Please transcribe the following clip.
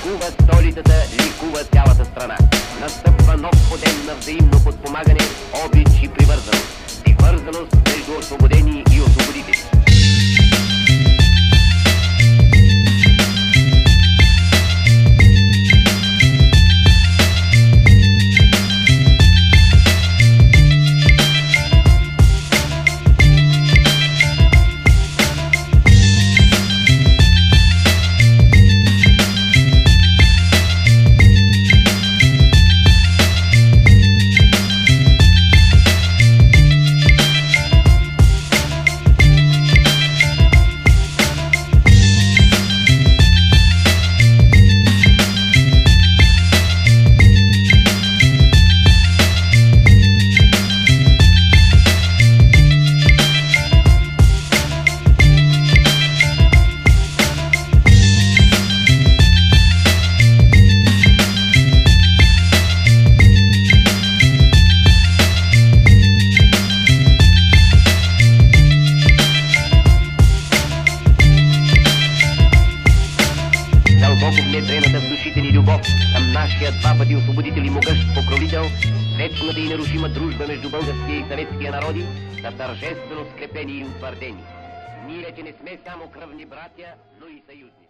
Ликува столицата, ликува цялата страна. Настъпва нов подем на взаимно подпомагане, обич и привързаност. Привързаност между освободени и освободители. Дълбоко внедрената в душите ни любов към нашия два пъти освободител и могъщ покровител, вечната и нерушима дружба между българския и съветския народи са тържествено скрепени и утвърдени. Ние вече не сме само кръвни братя, но и съюзници.